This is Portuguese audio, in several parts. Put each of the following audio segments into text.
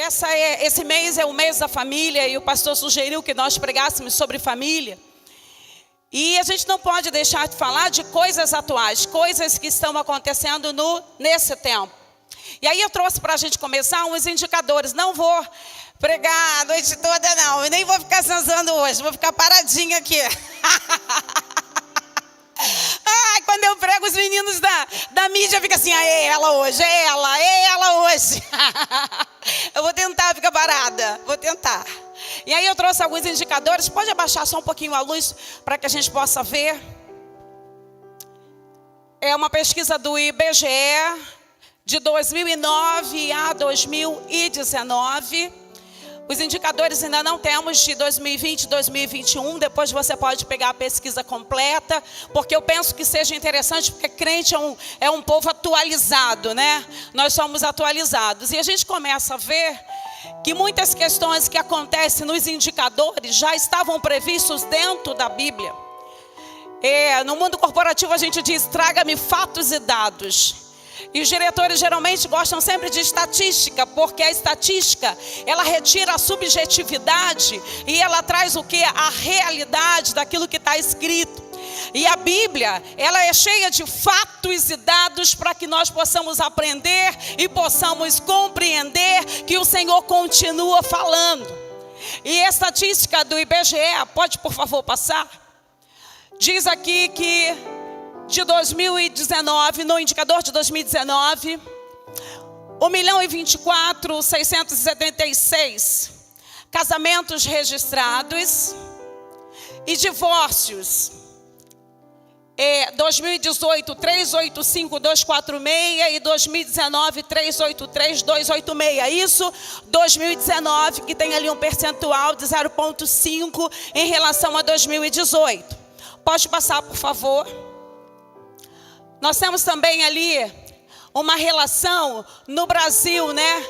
Esse mês é o mês da família e o pastor sugeriu que nós pregássemos sobre família. E a gente não pode deixar de falar de coisas atuais, coisas que estão acontecendo nesse tempo. E aí eu trouxe para a gente começar uns indicadores. Não vou pregar a noite toda não, e nem vou ficar zanzando hoje, vou ficar paradinha aqui. Quando eu prego, os meninos da mídia ficam assim, é ela hoje, é ela hoje. Eu vou tentar ficar parada, vou tentar. E aí eu trouxe alguns indicadores, pode abaixar só um pouquinho a luz para que a gente possa ver. É uma pesquisa do IBGE de 2009 a 2019. Os indicadores ainda não temos de 2020 e 2021. Depois você pode pegar a pesquisa completa, porque eu penso que seja interessante, porque crente é um povo atualizado, né? Nós somos atualizados. E a gente começa a ver que muitas questões que acontecem nos indicadores já estavam previstos dentro da Bíblia. No mundo corporativo a gente diz, traga-me fatos e dados. E os diretores geralmente gostam sempre de estatística, porque a estatística, ela retira a subjetividade e ela traz o que? A realidade daquilo que está escrito. E a Bíblia, ela é cheia de fatos e dados para que nós possamos aprender e possamos compreender que o Senhor continua falando. E a estatística do IBGE, pode por favor passar? Diz aqui que de 2019, no indicador de 2019, 1.024.676 casamentos registrados e divórcios. 2018, 385.246 e 2019, 383.286. Isso, 2019, que tem ali um percentual de 0,5 em relação a 2018. Pode passar, por favor. Nós temos também ali uma relação no Brasil, né?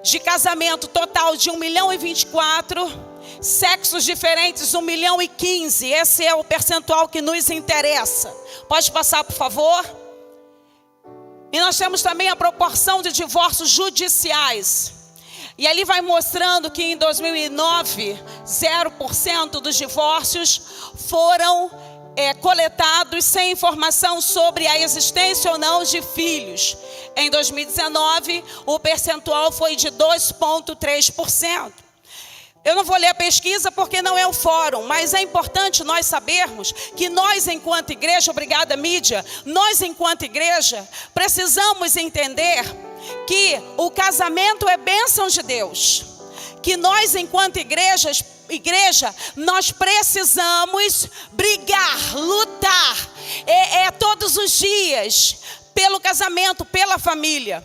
De casamento total de 1.024.000, sexos diferentes 1.015.000. Esse é o percentual que nos interessa. Pode passar, por favor. E nós temos também a proporção de divórcios judiciais. E ali vai mostrando que em 2009, 0% dos divórcios foram coletados sem informação sobre a existência ou não de filhos. Em 2019, o percentual foi de 2,3%. Eu não vou ler a pesquisa porque não é o fórum, mas é importante nós sabermos que nós, enquanto igreja, obrigada mídia, nós, enquanto igreja, precisamos entender que o casamento é bênção de Deus. Que nós, enquanto igreja, nós precisamos brigar, lutar, todos os dias, pelo casamento, pela família.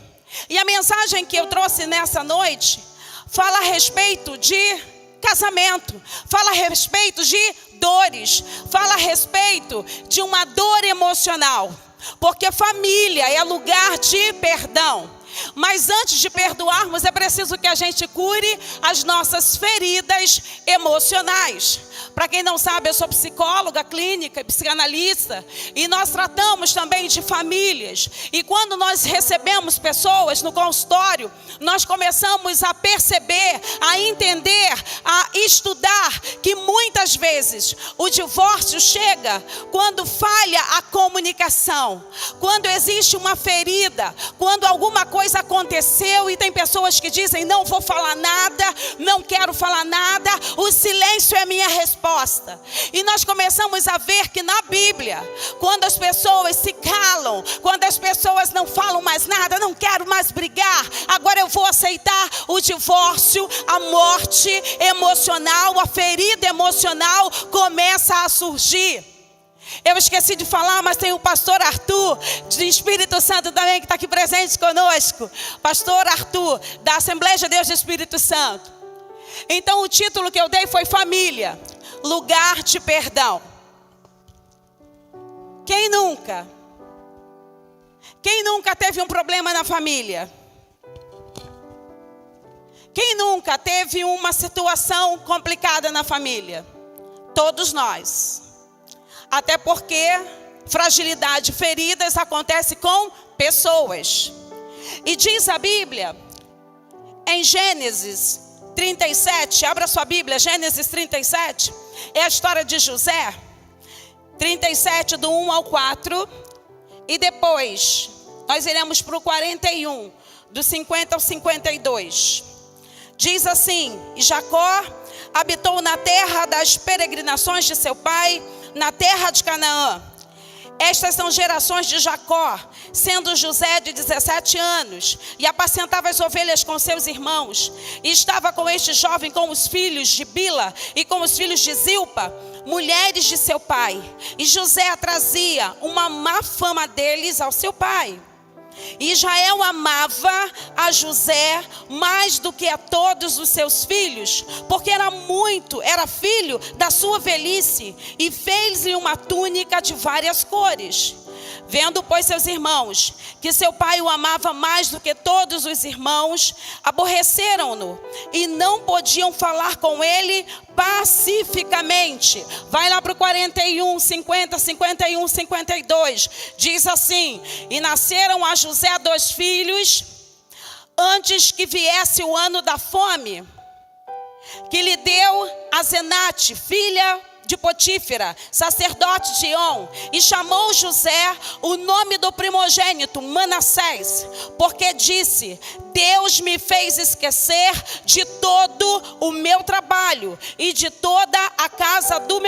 E a mensagem que eu trouxe nessa noite, fala a respeito de casamento, fala a respeito de dores, fala a respeito de uma dor emocional, porque família é lugar de perdão. Mas antes de perdoarmos, é preciso que a gente cure as nossas feridas emocionais. Para quem não sabe, eu sou psicóloga clínica e psicanalista. E nós tratamos também de famílias. E quando nós recebemos pessoas no consultório, nós começamos a perceber, a entender, a estudar que muitas vezes o divórcio chega quando falha a comunicação. Quando existe uma ferida, quando alguma coisa aconteceu e tem pessoas que dizem, não vou falar nada, não quero falar nada, o silêncio é minha resposta. E nós começamos a ver que na Bíblia, quando as pessoas se calam, quando as pessoas não falam mais nada, não quero mais brigar, agora eu vou aceitar o divórcio, a morte emocional, a ferida emocional começa a surgir. Eu esqueci de falar, mas tem o pastor Arthur, de Espírito Santo também, que está aqui presente conosco. Pastor Arthur, da Assembleia de Deus do Espírito Santo. Então o título que eu dei foi Família, lugar de perdão. Quem nunca teve um problema na família? Quem nunca teve uma situação complicada na família? Todos nós. Até porque fragilidade, feridas acontece com pessoas. E diz a Bíblia, em Gênesis 37, abra sua Bíblia, Gênesis 37, é a história de José, 37 do 1 ao 4, e depois nós iremos para o 41, do 50 ao 52. Diz assim: e Jacó habitou na terra das peregrinações de seu pai, na terra de Canaã. Estas são gerações de Jacó, sendo José de 17 anos, e apacentava as ovelhas com seus irmãos, e estava com este jovem com os filhos de Bila e com os filhos de Zilpa, mulheres de seu pai. E José trazia uma má fama deles ao seu pai. E Israel amava a José mais do que a todos os seus filhos, porque era filho da sua velhice, e fez-lhe uma túnica de várias cores. Vendo, pois, seus irmãos que seu pai o amava mais do que todos os irmãos, aborreceram-no e não podiam falar com ele pacificamente. Vai lá para o 41, 50, 51, 52. Diz assim: e nasceram a José 2 filhos, antes que viesse o ano da fome, que lhe deu a Zenate, filha de Potífera, sacerdote de On, e chamou José o nome do primogênito, Manassés, porque disse: Deus me fez esquecer de todo o meu trabalho e de toda a casa de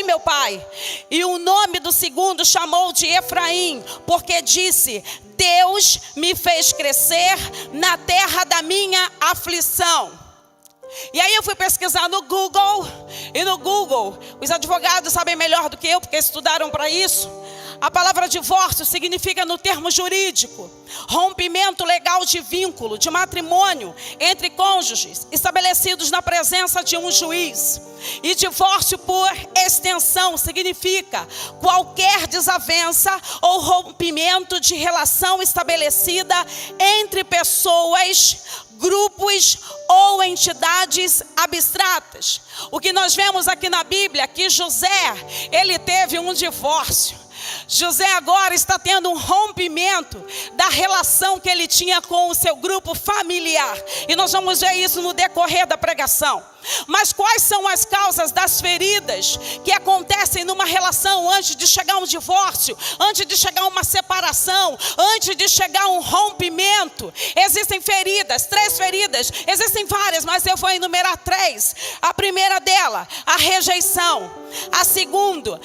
meu pai. E o nome do segundo chamou de Efraim, porque disse: Deus me fez crescer na terra da minha aflição. E aí eu fui pesquisar no Google, e no Google, os advogados sabem melhor do que eu, porque estudaram para isso. A palavra divórcio significa, no termo jurídico, rompimento legal de vínculo, de matrimônio entre cônjuges, estabelecidos na presença de um juiz. E divórcio, por extensão, significa qualquer desavença ou rompimento de relação estabelecida entre pessoas, grupos ou entidades abstratas. O que nós vemos aqui na Bíblia, que José, ele teve um divórcio. José agora está tendo um rompimento da relação que ele tinha com o seu grupo familiar. E nós vamos ver isso no decorrer da pregação. Mas quais são as causas das feridas que acontecem numa relação antes de chegar um divórcio, antes de chegar uma separação, antes de chegar um rompimento? Existem feridas, 3 feridas, existem várias, mas eu vou enumerar 3. A primeira dela, a rejeição. A segunda,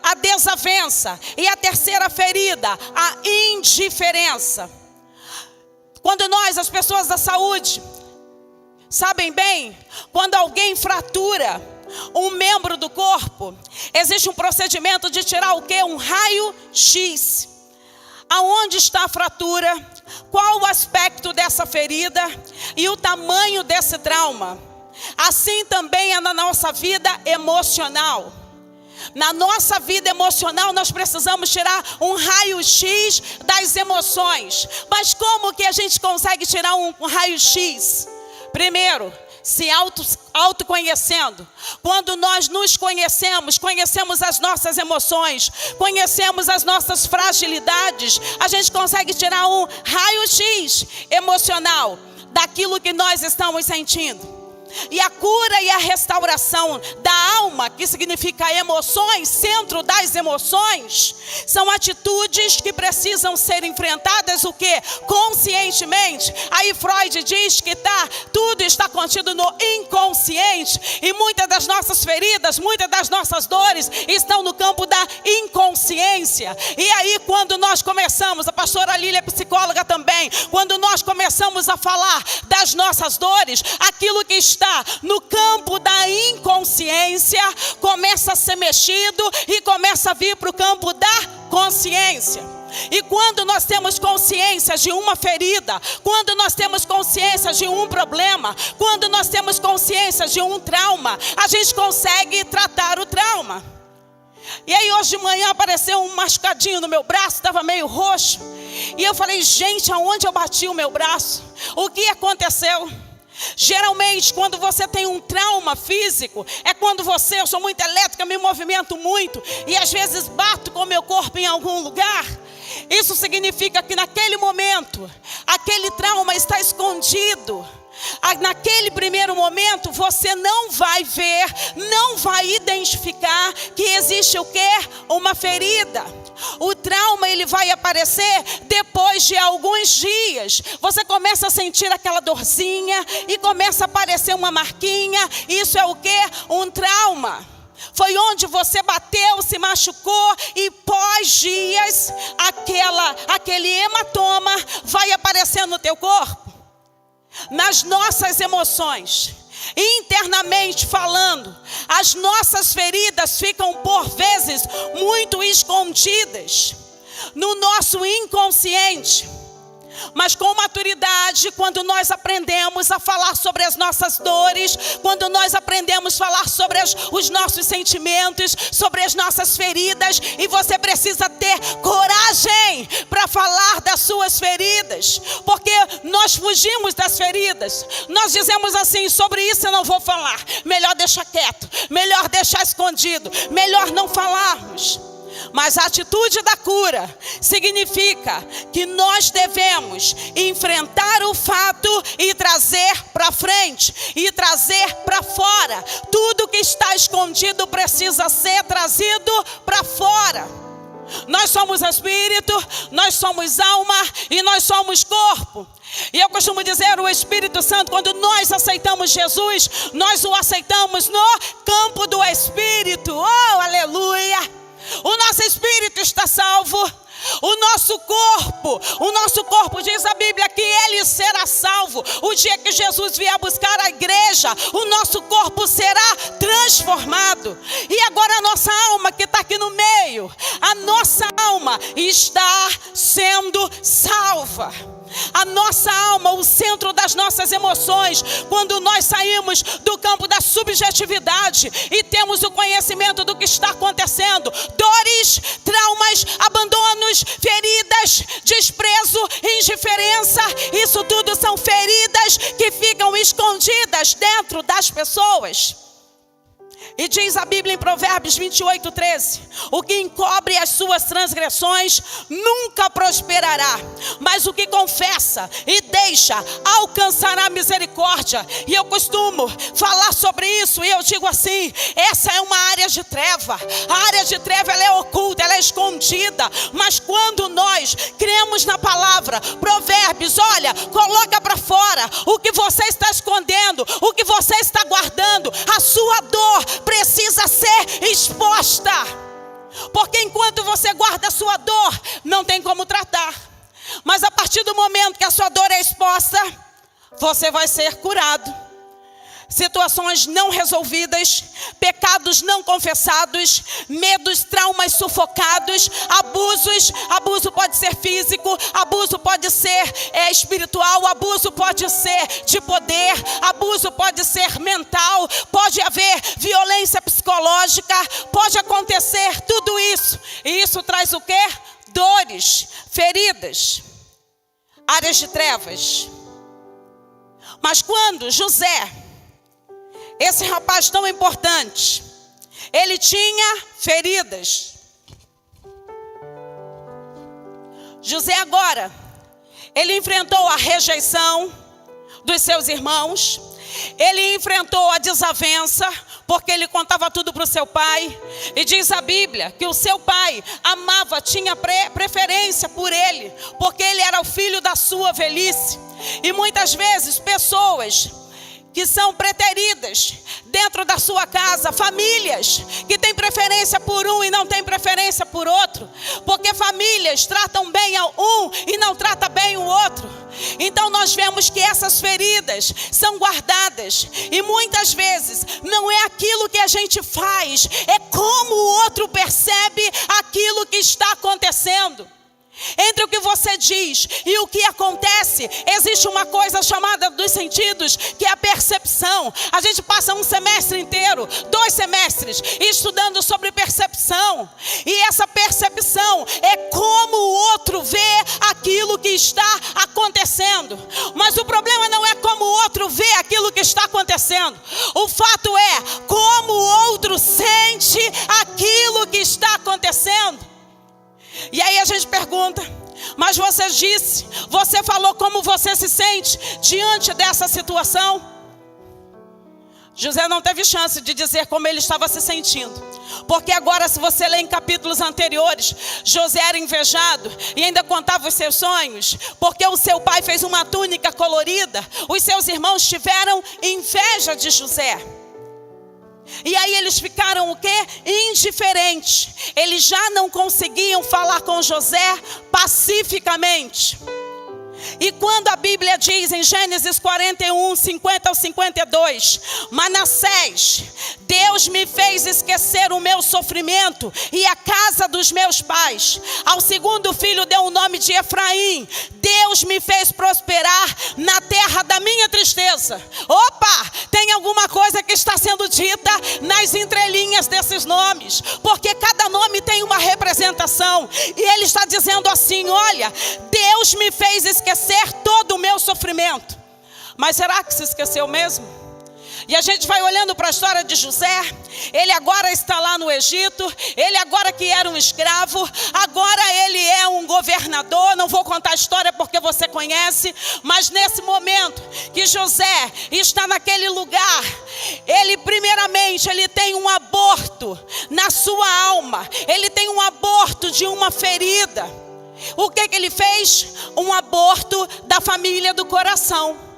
a desavença. E a terceira ferida, a indiferença. Quando nós, as pessoas da saúde, sabem bem, quando alguém fratura um membro do corpo, existe um procedimento de tirar o quê? Um raio-x. Aonde está a fratura? Qual o aspecto dessa ferida? E o tamanho desse trauma? Assim também é na nossa vida emocional. Na nossa vida emocional nós precisamos tirar um raio-x das emoções. Mas como que a gente consegue tirar um raio-x? Primeiro, se autoconhecendo. Quando nós nos conhecemos, conhecemos as nossas emoções, conhecemos as nossas fragilidades, a gente consegue tirar um raio-x emocional daquilo que nós estamos sentindo. E a cura e a restauração da alma, que significa emoções, centro das emoções, são atitudes que precisam ser enfrentadas, o quê? Conscientemente. Aí Freud diz que tudo está contido no inconsciente. E muitas das nossas feridas, muitas das nossas dores estão no campo da inconsciência. E aí quando nós começamos, a pastora Lília é psicóloga também, quando nós começamos a falar das nossas dores, aquilo que está no campo da inconsciência começa a ser mexido e começa a vir para o campo da consciência. E quando nós temos consciência de uma ferida, quando nós temos consciência de um problema, quando nós temos consciência de um trauma, a gente consegue tratar o trauma. E aí hoje de manhã apareceu um machucadinho no meu braço, estava meio roxo. E eu falei: gente, aonde eu bati o meu braço? O que aconteceu? Geralmente quando você tem um trauma físico, é quando eu sou muito elétrica, me movimento muito, e às vezes bato com o meu corpo em algum lugar. Isso significa que naquele momento, aquele trauma está escondido. Naquele primeiro momento, você não vai ver, não vai identificar que existe o quê? Uma ferida. O trauma, ele vai aparecer depois de alguns dias. Você começa a sentir aquela dorzinha e começa a aparecer uma marquinha. Isso é o quê? Um trauma. Foi onde você bateu, se machucou e pós dias, aquele hematoma vai aparecer no teu corpo. Nas nossas emoções, internamente falando, as nossas feridas ficam por vezes muito escondidas no nosso inconsciente. Mas com maturidade, quando nós aprendemos a falar sobre as nossas dores, quando nós aprendemos a falar sobre os nossos sentimentos, sobre as nossas feridas, e você precisa ter coragem para falar das suas feridas, porque nós fugimos das feridas. Nós dizemos assim: sobre isso eu não vou falar, melhor deixar quieto, melhor deixar escondido, melhor não falarmos. Mas a atitude da cura significa que nós devemos enfrentar o fato e trazer para frente, e trazer para fora. Tudo que está escondido precisa ser trazido para fora. Nós somos espírito, nós somos alma e nós somos corpo. E eu costumo dizer, o Espírito Santo, quando nós aceitamos Jesus, nós o aceitamos no campo do Espírito. Oh, aleluia! O nosso espírito está salvo. O nosso corpo, diz a Bíblia, que ele será salvo. O dia que Jesus vier buscar a igreja, o nosso corpo será transformado. E agora a nossa alma que está aqui no meio, a nossa alma está sendo salva. A nossa alma, o centro das nossas emoções, quando nós saímos do campo da subjetividade e temos o conhecimento do que está acontecendo, dores, traumas, abandonos, feridas, desprezo, indiferença, isso tudo são feridas que ficam escondidas dentro das pessoas. E diz a Bíblia em Provérbios 28:13: o que encobre as suas transgressões nunca prosperará, mas o que confessa e deixa alcançará misericórdia. E eu costumo falar sobre isso, e eu digo assim: essa é uma área de treva. A área de treva, ela é oculta, ela é escondida. Mas quando nós cremos na palavra, Provérbios, olha, coloca para fora o que você está escondendo, o que você está guardando. A sua dor precisa ser exposta, porque enquanto você guarda a sua dor, não tem como tratar. Mas a partir do momento que a sua dor é exposta, você vai ser curado. Situações não resolvidas, pecados não confessados, medos, traumas sufocados, abuso pode ser físico, abuso pode ser espiritual, abuso pode ser de poder, abuso pode ser mental, pode haver violência psicológica, pode acontecer tudo isso. E isso traz o quê? Dores, feridas, áreas de trevas. Mas quando José, esse rapaz tão importante, ele tinha feridas. José agora, ele enfrentou a rejeição dos seus irmãos. Ele enfrentou a desavença, porque ele contava tudo para o seu pai. E diz a Bíblia que o seu pai amava, tinha preferência por ele, porque ele era o filho da sua velhice. E muitas vezes pessoas que são preteridas dentro da sua casa, famílias que têm preferência por um e não têm preferência por outro, porque famílias tratam bem um e não tratam bem o outro. Então nós vemos que essas feridas são guardadas, e muitas vezes não é aquilo que a gente faz, é como o outro percebe aquilo que está acontecendo. Entre o que você diz e o que acontece, existe uma coisa chamada dos sentidos, que é a percepção. A gente passa um semestre inteiro, 2 semestres, estudando sobre percepção. E essa percepção é como o outro vê aquilo que está acontecendo. Mas o problema não é como o outro vê aquilo que está acontecendo. O fato é como o outro sente aquilo que está acontecendo. E aí a gente pergunta: mas você falou como você se sente diante dessa situação? José não teve chance de dizer como ele estava se sentindo, porque agora, se você ler em capítulos anteriores, José era invejado e ainda contava os seus sonhos, porque o seu pai fez uma túnica colorida. Os seus irmãos tiveram inveja de José. E aí eles ficaram o quê? Indiferentes. Eles já não conseguiam falar com José pacificamente. E quando a Bíblia diz em Gênesis 41, 50 ao 52, Manassés, Deus me fez esquecer o meu sofrimento e a casa dos meus pais. Ao segundo filho deu o nome de Efraim. Deus me fez prosperar na terra da minha tristeza. Opa, tem alguma coisa que está sendo dita nas entrelinhas desses nomes, porque cada nome tem uma representação. E ele está dizendo assim: olha, Deus me fez esquecer todo o meu sofrimento. Mas será que se esqueceu mesmo? E a gente vai olhando para a história de José. Ele agora está lá no Egito. Ele agora que era um escravo, agora ele é um governador. Não vou contar a história porque você conhece. Mas nesse momento que José está naquele lugar, ele primeiramente ele tem um aborto na sua alma. Ele tem um aborto de uma ferida. O que ele fez? Um aborto da família do coração.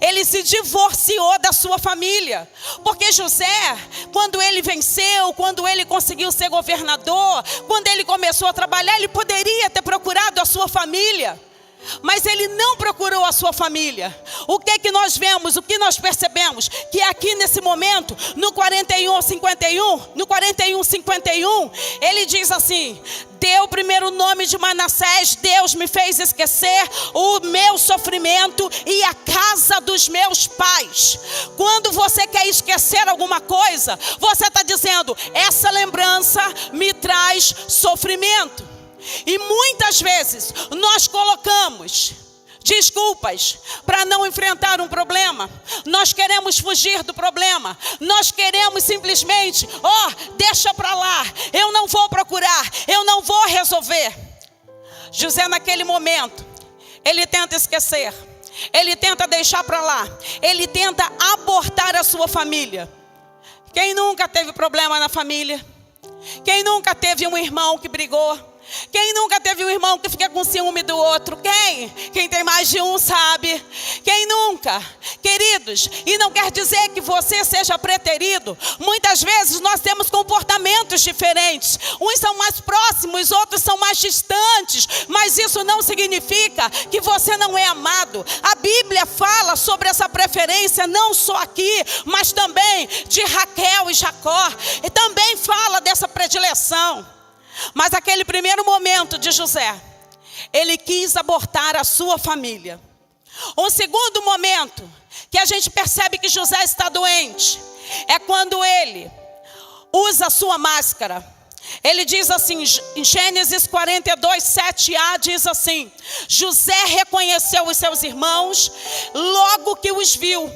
Ele se divorciou da sua família. Porque José, quando ele venceu, quando ele conseguiu ser governador, quando ele começou a trabalhar, ele poderia ter procurado a sua família. Mas ele não procurou a sua família. O que é que nós vemos? O que nós percebemos? Que aqui nesse momento, no 41:51, ele diz assim: deu o primeiro nome de Manassés, Deus me fez esquecer o meu sofrimento e a casa dos meus pais. Quando você quer esquecer alguma coisa, você está dizendo: essa lembrança me traz sofrimento. E muitas vezes nós colocamos desculpas para não enfrentar um problema. Nós queremos fugir do problema. Nós queremos simplesmente: deixa para lá, eu não vou procurar, eu não vou resolver. José naquele momento, ele tenta esquecer, ele tenta deixar para lá, ele tenta abortar a sua família. Quem nunca teve problema na família? Quem nunca teve um irmão que brigou? Quem nunca teve um irmão que fica com ciúme do outro? Quem tem mais de um sabe. Quem nunca? Queridos, e não quer dizer que você seja preterido. Muitas vezes nós temos comportamentos diferentes. Uns são mais próximos, outros são mais distantes. Mas isso não significa que você não é amado. A Bíblia fala sobre essa preferência, não só aqui, mas também de Raquel e Jacó. E também fala dessa predileção. Mas aquele primeiro momento de José, ele quis abortar a sua família. Um segundo momento que a gente percebe que José está doente é quando ele usa a sua máscara. Ele diz assim, em Gênesis 42, 7a, diz assim: José reconheceu os seus irmãos logo que os viu,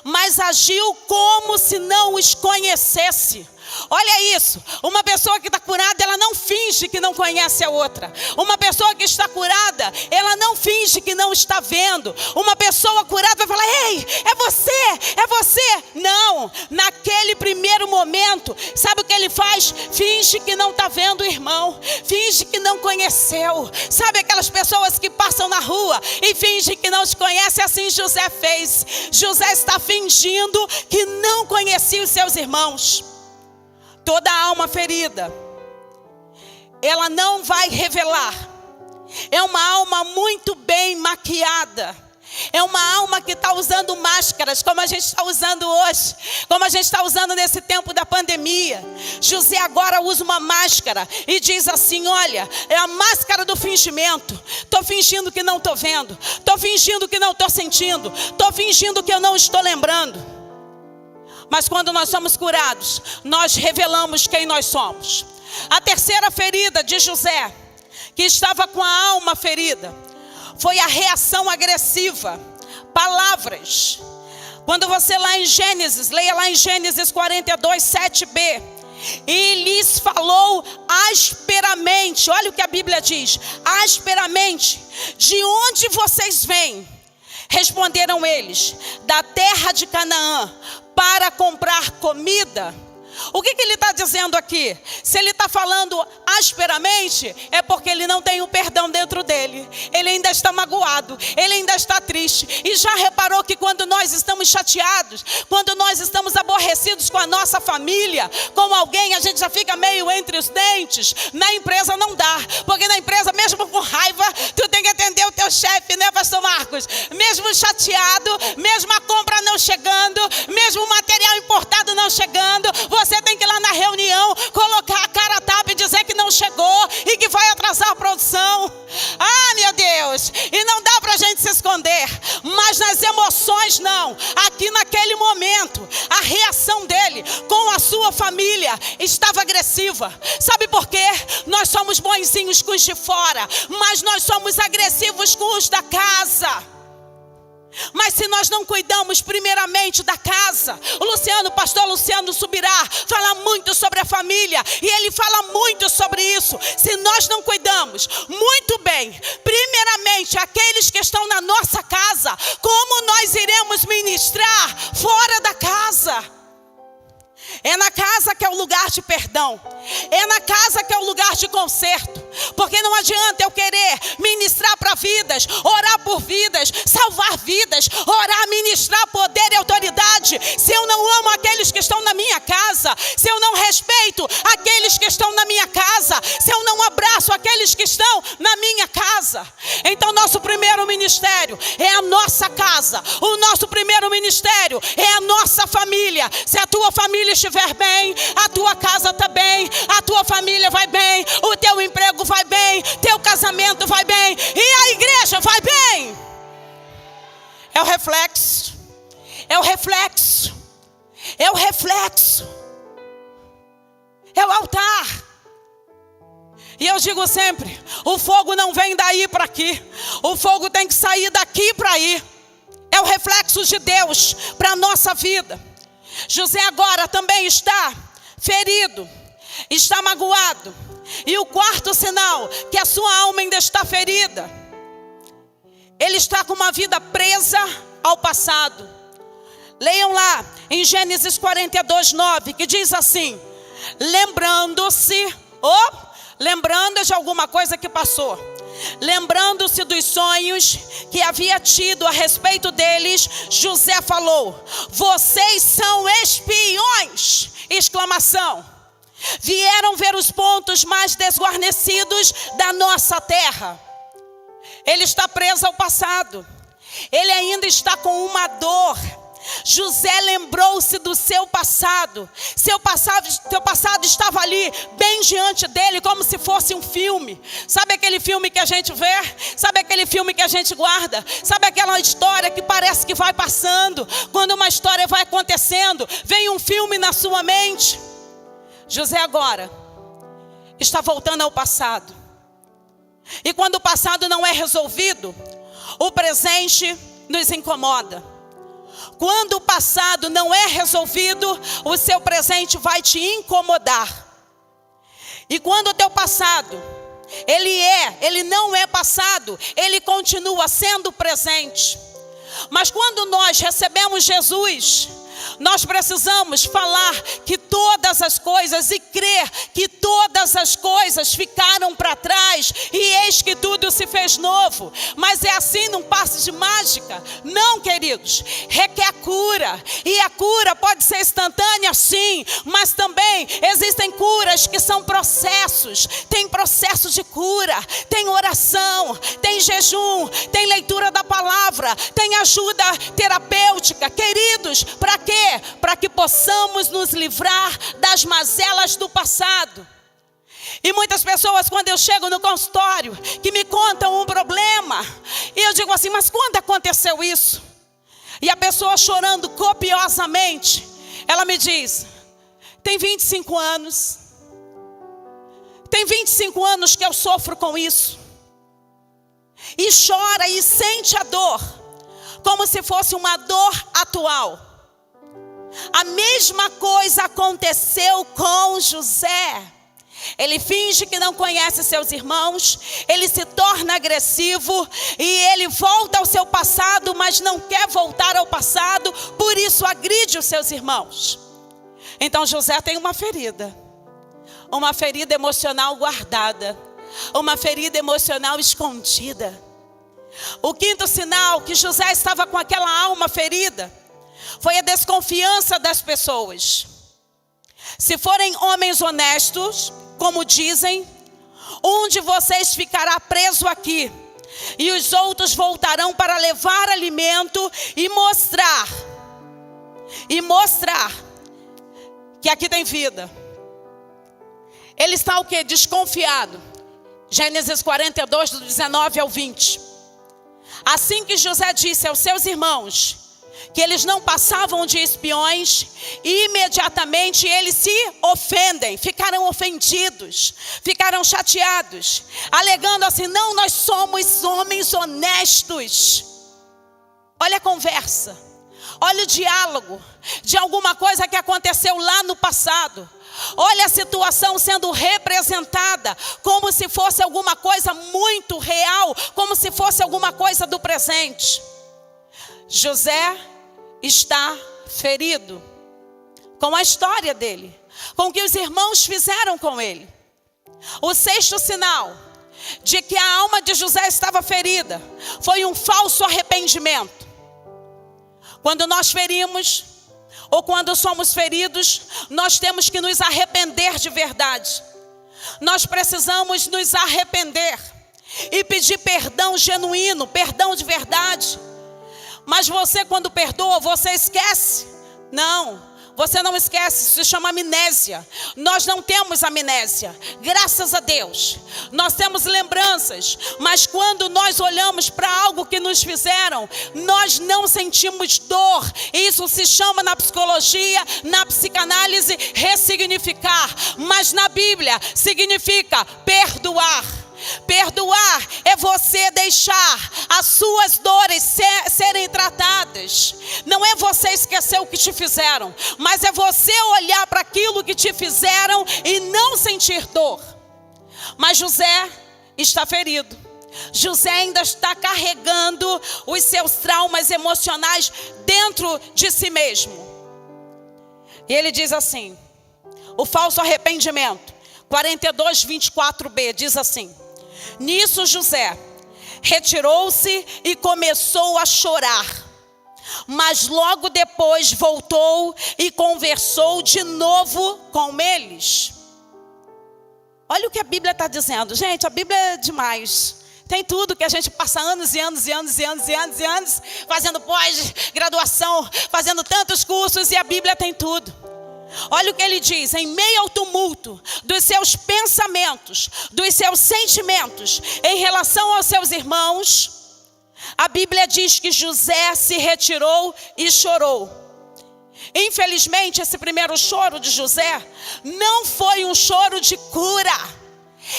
mas agiu como se não os conhecesse. Olha isso, uma pessoa que está curada, ela não finge que não conhece a outra. Uma pessoa que está curada, ela não finge que não está vendo. Uma pessoa curada vai falar: ei, é você. Não, naquele primeiro momento, sabe o que ele faz? Finge que não está vendo o irmão, finge que não conheceu. Sabe aquelas pessoas que passam na rua e fingem que não te conhecem? Assim José fez. José está fingindo que não conhecia os seus irmãos. Toda alma ferida, ela não vai revelar. É uma alma muito bem maquiada. É uma alma que está usando máscaras, como a gente está usando hoje, como a gente está usando nesse tempo da pandemia. José agora usa uma máscara e diz assim: olha, é a máscara do fingimento. Estou fingindo que não estou vendo, estou fingindo que não estou sentindo, estou fingindo que eu não estou lembrando. Mas quando nós somos curados, nós revelamos quem nós somos. A terceira ferida de José, que estava com a alma ferida, foi a reação agressiva. Palavras. Quando você lá em Gênesis, leia lá em Gênesis 42, 7b. e lhes falou asperamente. Olha o que a Bíblia diz: asperamente. De onde vocês vêm? Responderam eles: da terra de Canaã, para comprar comida. O que ele está dizendo aqui? Se ele está falando asperamente, é porque ele não tem o perdão dentro dele. Ele ainda está magoado, ele ainda está triste. E já reparou que quando nós estamos chateados, quando nós estamos aborrecidos com a nossa família, com alguém, a gente já fica meio entre os dentes. Na empresa não dá, porque na empresa, mesmo com raiva, tu tem que atender o teu chefe, né, pastor Marcos? Mesmo chateado, mesmo a compra não chegando, mesmo o material importado não chegando, você tem que ir lá na reunião, colocar a cara a tapa e dizer que não chegou e que vai atrasar a produção. Ah, meu Deus! E não dá pra gente se esconder. Mas nas emoções não. Aqui naquele momento, a reação dele com a sua família estava agressiva. Sabe por quê? Nós somos bonzinhos com os de fora, mas nós somos agressivos com os da casa. Mas se nós não cuidamos primeiramente da casa, o pastor Luciano Subirá fala muito sobre a família, e ele fala muito sobre isso. Se nós não cuidamos muito bem, primeiramente aqueles que estão na nossa casa, como nós iremos ministrar fora da casa? É na casa que é o lugar de perdão. É na casa que é o lugar de conserto. Porque não adianta eu querer ministrar para vidas, orar por vidas, salvar vidas, orar, ministrar poder e autoridade, se eu não amo aqueles que estão na minha casa, se eu não respeito aqueles que estão na minha casa, se eu não abraço aqueles que estão na minha casa. Então nosso primeiro ministério é a nossa casa. O nosso primeiro ministério é a nossa família. Se a tua família estiver bem, a tua casa está bem, a tua família vai bem, o teu emprego vai bem, teu casamento vai bem e a igreja vai bem. É o reflexo, é o reflexo, é o reflexo, é o altar. E eu digo sempre, o fogo não vem daí para aqui, o fogo tem que sair daqui para aí. É o reflexo de Deus para a nossa vida. José agora também está ferido, está magoado. E o quarto sinal, que a sua alma ainda está ferida. Ele está com uma vida presa ao passado. Leiam lá em Gênesis 42:9, que diz assim: lembrando-se, lembrando de alguma coisa que passou, lembrando-se dos sonhos que havia tido a respeito deles, José falou: vocês são espiões! Exclamação. Vieram ver os pontos mais desguarnecidos da nossa terra. Ele está preso ao passado. Ele ainda está com uma dor. José lembrou-se do seu passado. Seu passado estava ali, bem diante dele, como se fosse um filme. Sabe aquele filme que a gente vê? Sabe aquele filme que a gente guarda? Sabe aquela história que parece que vai passando? Quando uma história vai acontecendo, vem um filme na sua mente. José agora está voltando ao passado. E quando o passado não é resolvido, o presente nos incomoda. Quando o passado não é resolvido, o seu presente vai te incomodar. E quando o teu passado, ele não é passado, ele continua sendo presente. Mas quando nós recebemos Jesus, nós precisamos falar que todas as coisas e crer que todas as coisas ficaram para trás e eis que tudo se fez novo. Mas é assim num passe de mágica? Não, queridos. Requer cura. E a cura pode ser instantânea, sim, mas também existem curas que são processos. Tem processo de cura, tem oração, tem jejum, tem leitura da palavra, tem ajuda terapêutica. Queridos, para quê? Para que possamos nos livrar das mazelas do passado. E muitas pessoas, quando eu chego no consultório, que me contam um problema, e eu digo assim: mas quando aconteceu isso? E a pessoa chorando copiosamente, ela me diz: tem 25 anos. Tem 25 anos que eu sofro com isso. E chora e sente a dor, como se fosse uma dor atual. A mesma coisa aconteceu com José. Ele finge que não conhece seus irmãos, ele se torna agressivo e ele volta ao seu passado, mas não quer voltar ao passado, por isso agride os seus irmãos. Então José tem uma ferida emocional guardada, uma ferida emocional escondida. O quinto sinal que José estava com aquela alma ferida foi a desconfiança das pessoas. Se forem homens honestos, como dizem, um de vocês ficará preso aqui, e os outros voltarão para levar alimento e mostrar que aqui tem vida. Ele está o quê? Desconfiado. Gênesis 42, do 19 ao 20. Assim que José disse aos seus irmãos que eles não passavam de espiões, imediatamente eles se ofendem, ficaram ofendidos, ficaram chateados, alegando assim: não, nós somos homens honestos. Olha a conversa, olha o diálogo de alguma coisa que aconteceu lá no passado. Olha a situação sendo representada como se fosse alguma coisa muito real, como se fosse alguma coisa do presente. José está ferido com a história dele, com o que os irmãos fizeram com ele. O sexto sinal de que a alma de José estava ferida foi um falso arrependimento. Quando nós ferimos, ou quando somos feridos, nós temos que nos arrepender de verdade. Nós precisamos nos arrepender e pedir perdão genuíno, perdão de verdade. Mas você, quando perdoa, você esquece? Não, você não esquece, isso se chama amnésia. Nós não temos amnésia, graças a Deus. Nós temos lembranças, mas quando nós olhamos para algo que nos fizeram, nós não sentimos dor. Isso se chama na psicologia, na psicanálise, ressignificar. Mas na Bíblia significa perdoar. Perdoar é você deixar as suas dores serem tratadas. Não é você esquecer o que te fizeram, mas é você olhar para aquilo que te fizeram e não sentir dor. Mas José está ferido. José ainda está carregando os seus traumas emocionais dentro de si mesmo. E ele diz assim, o falso arrependimento, 42, 24b, diz assim: nisso José retirou-se e começou a chorar, mas logo depois voltou e conversou de novo com eles. Olha o que a Bíblia está dizendo. Gente, a Bíblia é demais. Tem tudo que a gente passa anos e anos e anos e anos e anos e anos fazendo pós-graduação, fazendo tantos cursos, e a Bíblia tem tudo. Olha o que ele diz: em meio ao tumulto dos seus pensamentos, dos seus sentimentos em relação aos seus irmãos, a Bíblia diz que José se retirou e chorou. Infelizmente, esse primeiro choro de José não foi um choro de cura.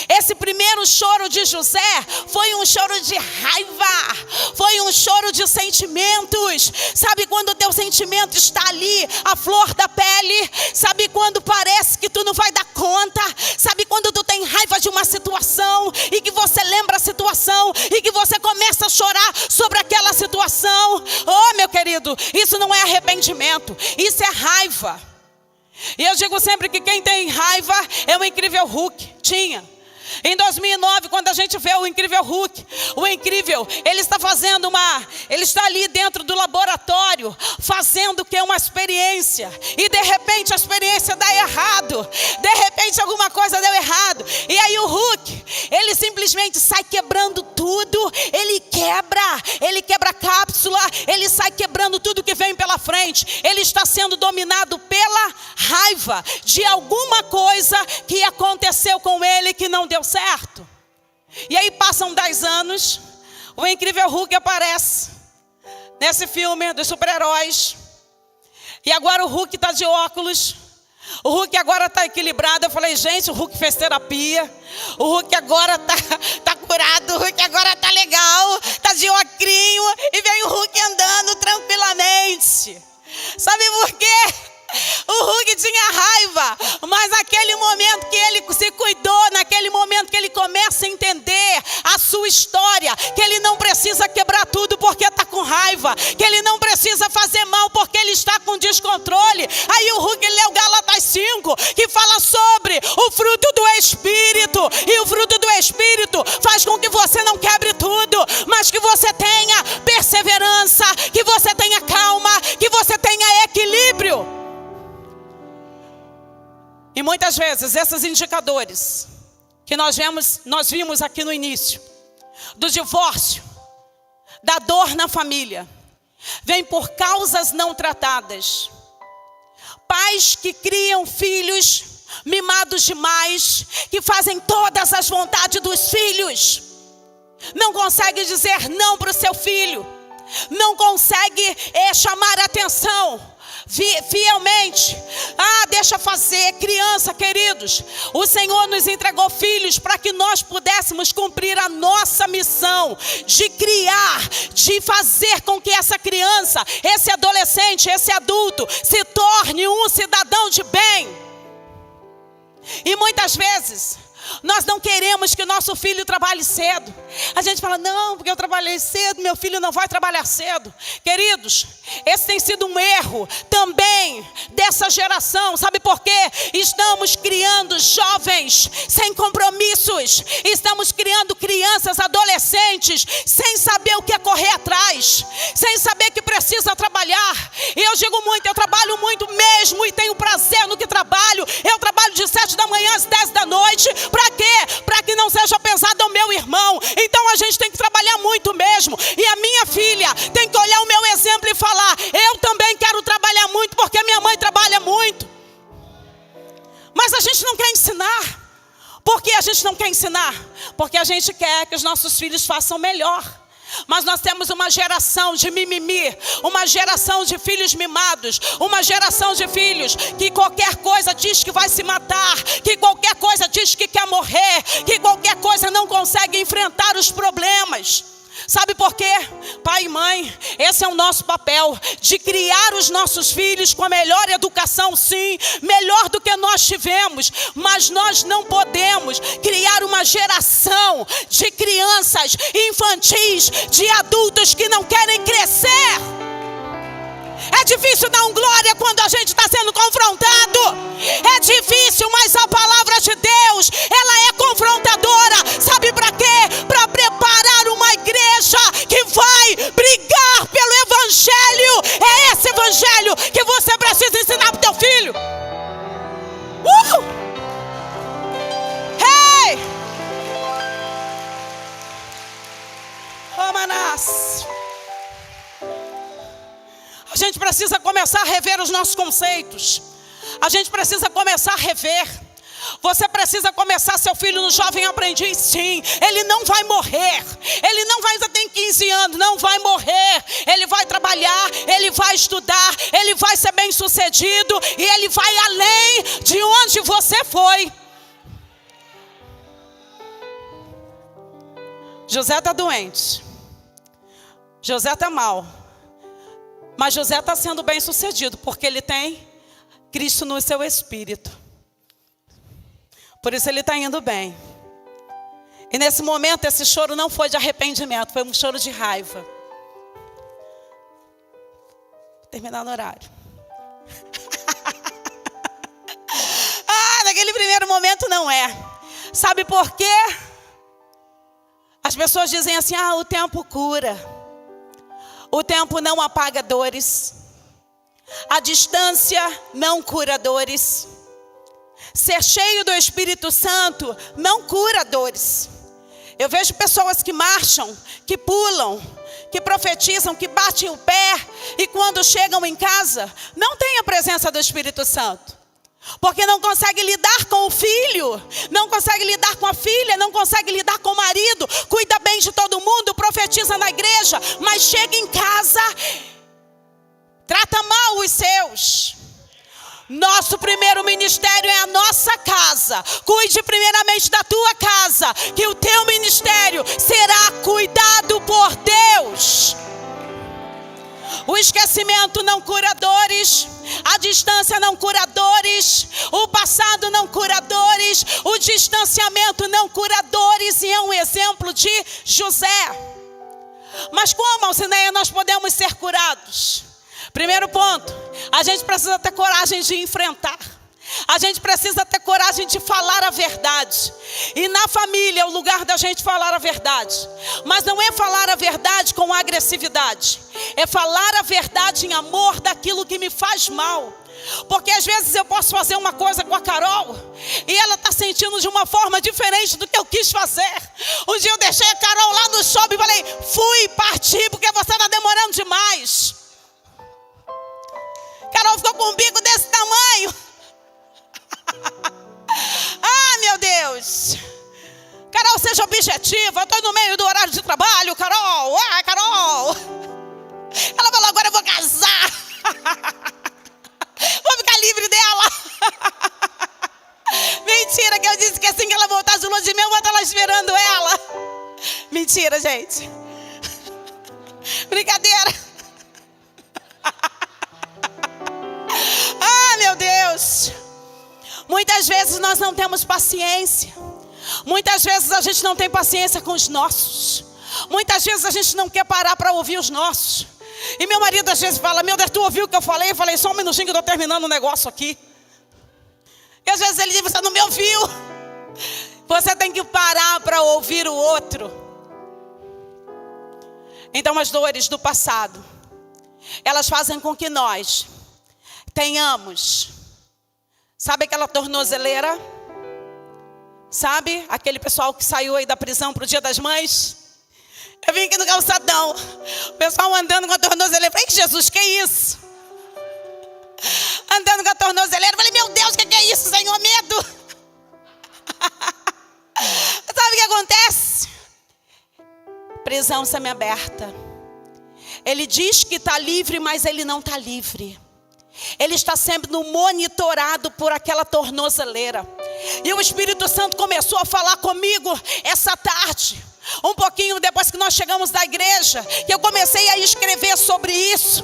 Esse primeiro choro de José foi um choro de raiva, foi um choro de sentimentos. Sabe quando o teu sentimento está ali, a flor da pele? Sabe quando parece que tu não vai dar conta? Sabe quando tu tem raiva de uma situação e que você lembra a situação e que você começa a chorar sobre aquela situação? Oh, meu querido, isso não é arrependimento, isso é raiva. E eu digo sempre que quem tem raiva é o Incrível Hulk. Tinha. Em 2009, quando a gente vê o Incrível Hulk, o Incrível, ele está ali dentro do laboratório, fazendo o que? Uma experiência. E de repente a experiência dá errado. De repente alguma coisa deu errado. E aí o Hulk, ele simplesmente sai quebrando tudo. Ele quebra a cápsula, ele sai quebrando tudo que vem pela frente. Ele está sendo dominado pela raiva de alguma coisa que aconteceu com ele que não deu certo. E aí passam 10 anos, o Incrível Hulk aparece nesse filme dos super-heróis. E agora o Hulk está de óculos. O Hulk agora está equilibrado. Eu falei, gente, o Hulk fez terapia. O Hulk agora tá curado. O Hulk agora está legal. Está de ocrinho. E vem o Hulk andando tranquilamente. Sabe por quê? O Hugh tinha raiva, mas naquele momento que ele se cuidou, naquele momento que ele começa a entender a sua história, que ele não precisa quebrar tudo porque está com raiva, que ele não precisa fazer mal porque ele está com descontrole. Aí o Hugh leu Gálatas 5, que fala sobre o fruto do Espírito, e o fruto do Espírito faz com que você não quebre tudo, mas que você tenha perseverança, que você tenha calma, que você tenha equilíbrio. E muitas vezes esses indicadores que nós vimos aqui no início, do divórcio, da dor na família, vem por causas não tratadas. Pais que criam filhos mimados demais, que fazem todas as vontades dos filhos, não consegue dizer não para o seu filho, não consegue chamar atenção fielmente. Deixa fazer. Criança, queridos, o Senhor nos entregou filhos para que nós pudéssemos cumprir a nossa missão de criar, de fazer com que essa criança, esse adolescente, esse adulto se torne um cidadão de bem. E muitas vezes nós não queremos que nosso filho trabalhe cedo. A gente fala, não, porque eu trabalhei cedo, meu filho não vai trabalhar cedo. Queridos, esse tem sido um erro também dessa geração. Sabe por quê? Estamos criando jovens sem compromissos. Estamos criando crianças, adolescentes, sem saber o que é correr atrás, sem saber que precisa trabalhar. E eu digo muito, eu trabalho muito mesmo e tenho prazer no que trabalho. Eu trabalho de 7 da manhã às 10 da noite. Para quê? Para que não seja pesado ao meu irmão. Então a gente tem que trabalhar muito mesmo. E a minha filha tem que olhar o meu exemplo e falar, eu também quero trabalhar muito porque minha mãe trabalha muito. Mas a gente não quer ensinar. Por que a gente não quer ensinar? Porque a gente quer que os nossos filhos façam melhor. Mas nós temos uma geração de mimimi, uma geração de filhos mimados, uma geração de filhos que qualquer coisa diz que vai se matar, que qualquer coisa diz que quer morrer, que qualquer coisa não consegue enfrentar os problemas. Sabe por quê? Pai e mãe, esse é o nosso papel, de criar os nossos filhos com a melhor educação, sim, melhor do que nós tivemos. Mas nós não podemos criar uma geração de crianças infantis, de adultos que não querem crescer. É difícil dar um glória quando a gente está sendo confrontado. É difícil, mas a palavra de Deus, ela é confrontadora. Sabe para quê? Para preparar uma igreja que vai brigar pelo evangelho. É esse evangelho que você precisa ensinar para o teu filho. Hey! Oh, Manás. A gente precisa começar a rever os nossos conceitos. A gente precisa começar a rever. Você precisa começar seu filho no jovem aprendiz, sim. Ele não vai morrer. Ele não vai, ainda tem 15 anos, não vai morrer. Ele vai trabalhar, ele vai estudar, ele vai ser bem sucedido. E ele vai além de onde você foi. José está doente. José está mal. Mas José está sendo bem sucedido, porque ele tem Cristo no seu espírito. Por isso ele está indo bem. E nesse momento esse choro não foi de arrependimento, foi um choro de raiva. Vou terminar no horário. Naquele primeiro momento não é. Sabe por quê? As pessoas dizem assim, o tempo cura. O tempo não apaga dores. A distância não cura dores. Ser cheio do Espírito Santo não cura dores. Eu vejo pessoas que marcham, que pulam, que profetizam, que batem o pé. E quando chegam em casa, não tem a presença do Espírito Santo. Porque não consegue lidar com o filho, não consegue lidar com a filha, não consegue lidar com o marido, cuida bem de todo mundo, profetiza na igreja, mas chega em casa, trata mal os seus. Nosso primeiro ministério é a nossa casa. Cuide primeiramente da tua casa, que o teu ministério será cuidado por Deus. O esquecimento não cura dores. dores, a distância não cura dores, o passado não cura dores, o distanciamento não cura dores, e é um exemplo de José. Mas como, Alcineia, nós podemos ser curados? Primeiro ponto, a gente precisa ter coragem de enfrentar. A gente precisa ter coragem de falar a verdade. E na família é o lugar da gente falar a verdade. Mas não é falar a verdade com agressividade. É falar a verdade em amor daquilo que me faz mal. Porque às vezes eu posso fazer uma coisa com a Carol e ela está sentindo de uma forma diferente do que eu quis fazer. Um dia eu deixei a Carol lá no shopping e falei: fui partir porque você está demorando demais. Carol ficou com um bico desse tamanho. Ah, meu Deus. Carol, seja objetiva. Eu estou no meio do horário de trabalho, Carol. Ah, Carol. Ela falou: agora eu vou casar. Vou ficar livre dela. Mentira, que eu disse que assim que ela voltasse do lua de mel, eu vou estar lá esperando ela. Mentira, gente. Brincadeira. Ah, meu Deus. Muitas vezes nós não temos paciência. Muitas vezes a gente não tem paciência com os nossos. Muitas vezes a gente não quer parar para ouvir os nossos. E meu marido às vezes fala: meu Deus, tu ouviu o que eu falei? Eu falei: só um minutinho que eu estou terminando um negócio aqui. E às vezes ele diz: você não me ouviu. Você tem que parar para ouvir o outro. Então as dores do passado, elas fazem com que nós tenhamos, sabe aquela tornozeleira? Sabe aquele pessoal que saiu aí da prisão para o Dia das Mães? Eu vim aqui no calçadão, o pessoal andando com a tornozeleira. Eu falei: Jesus, que é isso? Andando com a tornozeleira. Eu falei: meu Deus, que é isso, Senhor? Medo. Sabe o que acontece? Prisão semiaberta. Ele diz que está livre, mas ele não está livre. Ele está sendo monitorado por aquela tornozeleira. E o Espírito Santo começou a falar comigo essa tarde. Um pouquinho depois que nós chegamos da igreja, que eu comecei a escrever sobre isso.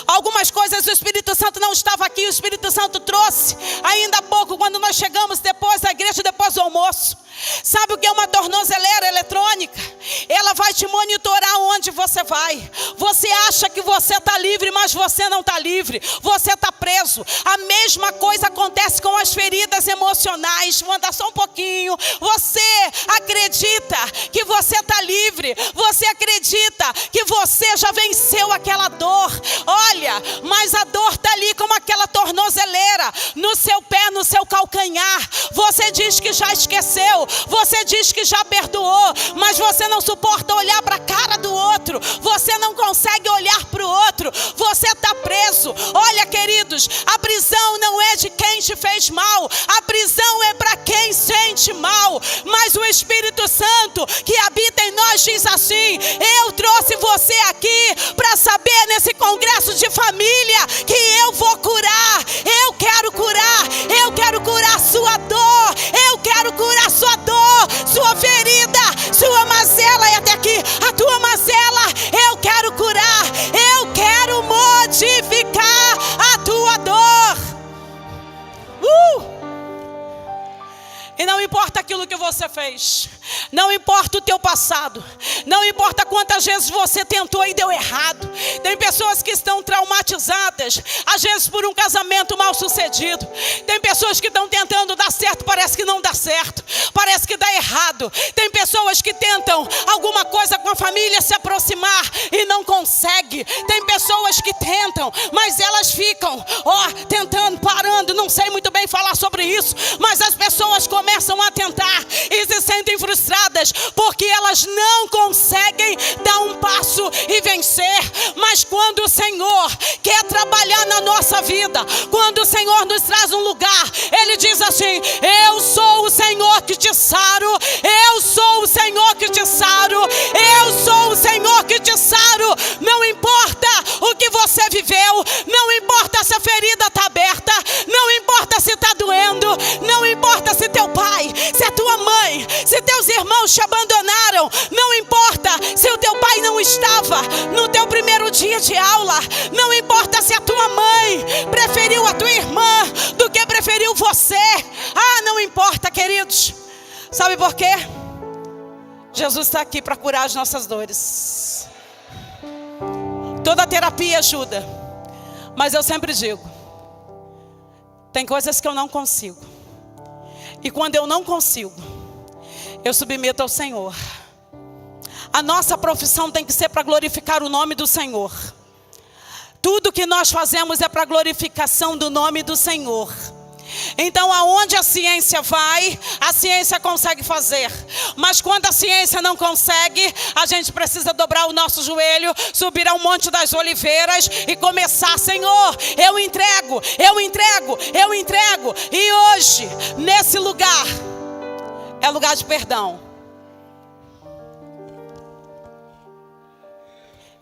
Algumas coisas o Espírito Santo não estava aqui, o Espírito Santo trouxe ainda há pouco, quando nós chegamos depois da igreja, depois do almoço. Sabe o que é uma tornozeleira eletrônica? Ela vai te monitorar onde você vai. Você acha que você está livre, mas você não está livre. Você está preso. A mesma coisa acontece com as feridas emocionais. Vou andar só um pouquinho. Você acredita que você está livre. Você acredita que você já venceu aquela dor. Olha, mas a dor está ali como aquela tornozeleira no seu pé, no seu calcanhar. Você diz que já esqueceu. Você diz que já perdoou, mas você não suporta olhar para a cara do outro. Você não consegue olhar para o outro. Você está preso. Olha, queridos, a prisão não é de quem te fez mal. A prisão é para quem sente mal. Mas o Espírito Santo que habita em nós diz assim: eu trouxe você aqui para saber nesse congresso de família que eu vou curar. Eu quero curar. Eu quero curar sua dor. Eu quero curar sua dor, sua ferida, sua mazela. E até aqui, a tua mazela, eu quero curar. Eu quero modificar a tua dor. E não importa aquilo que você fez, não importa o teu passado, não importa quantas vezes você tentou e deu errado. Tem pessoas que estão traumatizadas, às vezes por um casamento mal sucedido. Tem pessoas que estão tentando dar certo, parece que não dá certo, parece que dá errado. Tem pessoas que tentam alguma coisa com a família, se aproximar e não consegue. Tem pessoas que tentam, mas elas ficam tentando, parando. Não sei muito bem falar sobre isso, mas as pessoas começam a tentar e se sentem frustradas porque elas não conseguem dar um passo e vencer. Mas quando o Senhor quer trabalhar na nossa vida, quando o Senhor nos traz um lugar, Ele diz assim: eu sou o Senhor que te saro. Eu sou o Senhor que te saro. Eu sou o Senhor que te saro. Não importa o que você viveu, não importa se a ferida está aberta, não importa se está doendo, não importa se teu pai, se a tua mãe, se teus irmãos te abandonaram, não importa se o teu pai não estava no teu primeiro dia de aula, não importa se a tua mãe preferiu a tua irmã do que preferiu você. Ah, não importa, queridos. Sabe por quê? Jesus está aqui para curar as nossas dores. Toda terapia ajuda. Mas eu sempre digo, tem coisas que eu não consigo. E quando eu não consigo, eu submeto ao Senhor. A nossa profissão tem que ser para glorificar o nome do Senhor. Tudo que nós fazemos é para glorificação do nome do Senhor. Então, aonde a ciência vai, a ciência consegue fazer. Mas quando a ciência não consegue, a gente precisa dobrar o nosso joelho, subir ao Monte das Oliveiras e começar: Senhor, eu entrego, eu entrego, eu entrego. E hoje, nesse lugar, é lugar de perdão.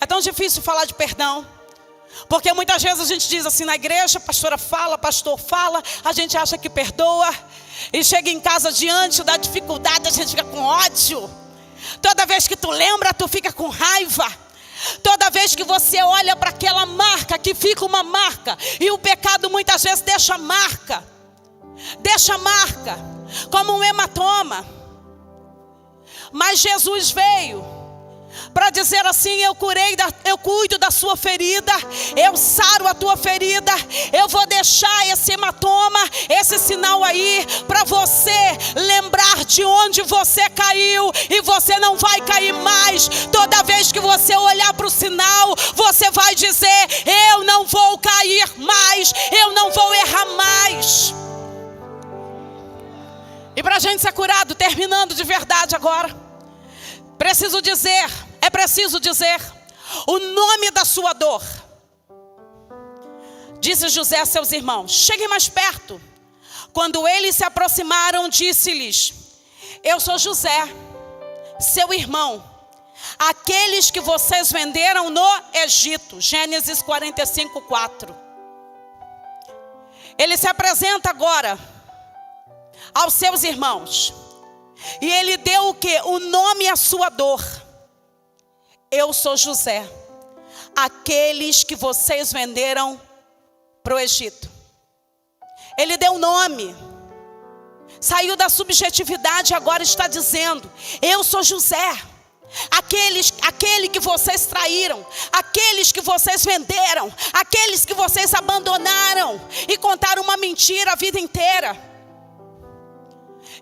É tão difícil falar de perdão. Porque muitas vezes a gente diz assim na igreja, pastora fala, pastor fala, a gente acha que perdoa, e chega em casa diante da dificuldade, a gente fica com ódio. Toda vez que tu lembra, tu fica com raiva. Toda vez que você olha para aquela marca, que fica uma marca, e o pecado muitas vezes deixa marca, como um hematoma. Mas Jesus veio para dizer assim: eu cuido da sua ferida, eu saro a tua ferida, eu vou deixar esse hematoma, esse sinal aí, para você lembrar de onde você caiu, e você não vai cair mais. Toda vez que você olhar para o sinal, você vai dizer: eu não vou cair mais, eu não vou errar mais. E para a gente ser curado, terminando de verdade agora, é preciso dizer o nome da sua dor. Disse José a seus irmãos: cheguem mais perto. Quando eles se aproximaram, disse-lhes: eu sou José, seu irmão, aqueles que vocês venderam no Egito. Gênesis 45:4. Ele se apresenta agora aos seus irmãos. E ele deu o quê? O nome à sua dor. Eu sou José, aqueles que vocês venderam para o Egito. Ele deu nome. Saiu da subjetividade, agora está dizendo: eu sou José, aquele que vocês traíram, aqueles que vocês venderam, aqueles que vocês abandonaram e contaram uma mentira a vida inteira.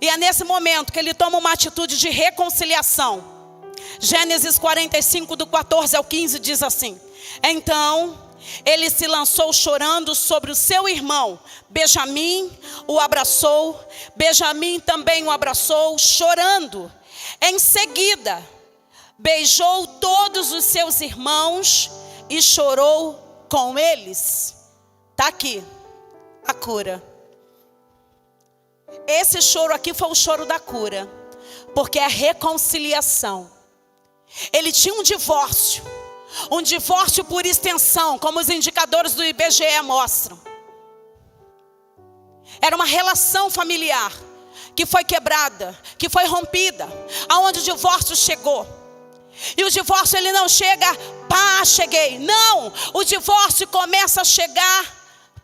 E é nesse momento que ele toma uma atitude de reconciliação. Gênesis 45, do 14 ao 15 diz assim: então ele se lançou chorando sobre o seu irmão Benjamim, o abraçou. Benjamim também o abraçou, chorando. Em seguida, beijou todos os seus irmãos e chorou com eles. Está aqui a cura. Esse choro aqui foi o choro da cura, porque é reconciliação. Ele tinha um divórcio por extensão, como os indicadores do IBGE mostram. Era uma relação familiar que foi quebrada, que foi rompida, aonde o divórcio chegou. E o divórcio, ele não chega, pá, cheguei. Não, o divórcio começa a chegar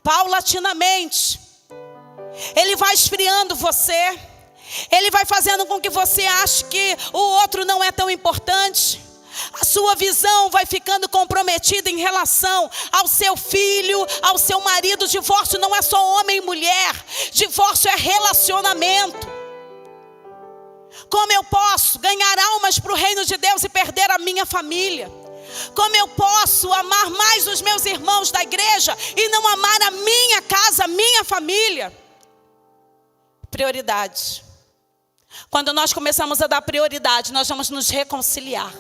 paulatinamente. Ele vai esfriando você. Ele vai fazendo com que você ache que o outro não é tão importante. A sua visão vai ficando comprometida em relação ao seu filho, ao seu marido. Divórcio não é só homem e mulher. Divórcio é relacionamento. Como eu posso ganhar almas para o reino de Deus e perder a minha família? Como eu posso amar mais os meus irmãos da igreja e não amar a minha casa, a minha família? Prioridade. Quando nós começamos a dar prioridade, nós vamos nos reconciliar.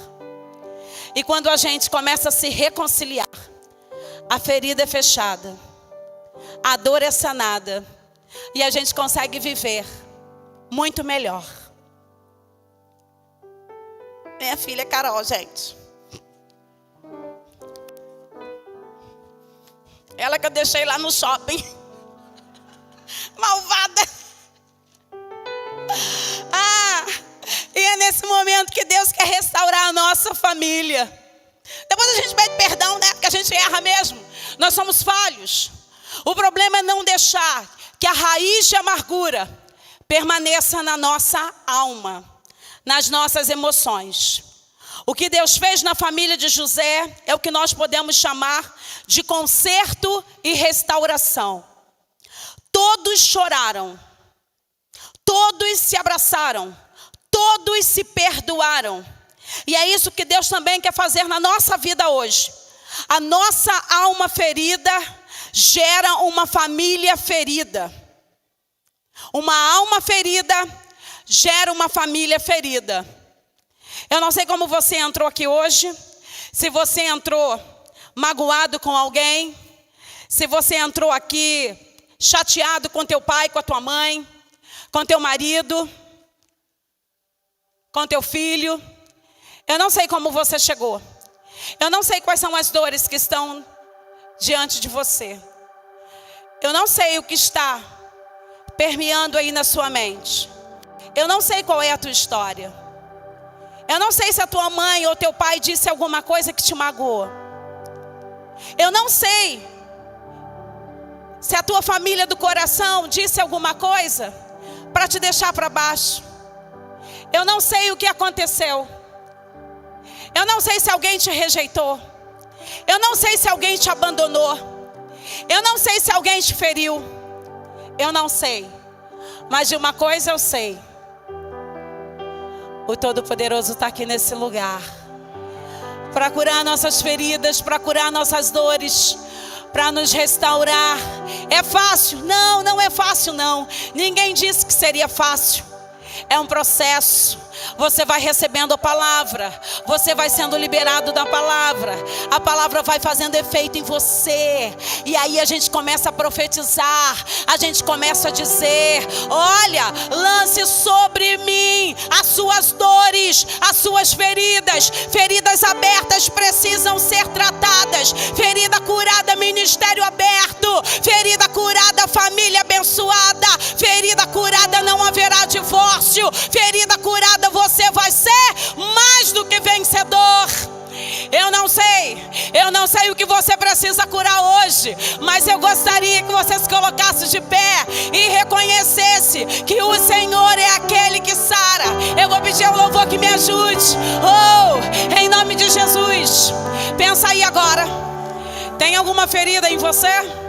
E quando a gente começa a se reconciliar, a ferida é fechada, a dor é sanada, e a gente consegue viver muito melhor. Minha filha Carol, gente. Ela que eu deixei lá no shopping. Malvada. E é nesse momento que Deus quer restaurar a nossa família. Depois a gente pede perdão, né? Porque a gente erra mesmo. Nós somos falhos. O problema é não deixar que a raiz de amargura permaneça na nossa alma, nas nossas emoções. O que Deus fez na família de José é o que nós podemos chamar de conserto e restauração. Todos choraram, todos se abraçaram, todos se perdoaram. E é isso que Deus também quer fazer na nossa vida hoje. A nossa alma ferida gera uma família ferida. Uma alma ferida gera uma família ferida. Eu não sei como você entrou aqui hoje. Se você entrou magoado com alguém. Se você entrou aqui chateado com teu pai, com a tua mãe, com teu marido, com teu filho. Eu não sei como você chegou. Eu não sei quais são as dores que estão diante de você. Eu não sei o que está permeando aí na sua mente. Eu não sei qual é a tua história. Eu não sei se a tua mãe ou teu pai disse alguma coisa que te magoou. Eu não sei se a tua família do coração disse alguma coisa para te deixar para baixo. Eu não sei o que aconteceu. Eu não sei se alguém te rejeitou. Eu não sei se alguém te abandonou. Eu não sei se alguém te feriu. Eu não sei. Mas de uma coisa eu sei. O Todo-Poderoso está aqui nesse lugar. Para curar nossas feridas, para curar nossas dores, para nos restaurar. É fácil? Não, não é fácil não. Ninguém disse que seria fácil. É um processo. Você vai recebendo a palavra. Você vai sendo liberado da palavra. A palavra vai fazendo efeito em você. E aí a gente começa a profetizar. A gente começa a dizer: olha, lance sobre mim as suas dores, as suas feridas. Feridas abertas precisam ser tratadas. Ferida curada, ministério aberto. Ferida curada, família abençoada. Ferida curada, não haverá divórcio. Ferida curada, você vai ser mais do que vencedor. Eu não sei o que você precisa curar hoje, mas eu gostaria que você se colocasse de pé e reconhecesse que o Senhor é aquele que sara. Eu vou pedir ao louvor que me ajude. Oh, em nome de Jesus. Pensa aí agora. Tem alguma ferida em você?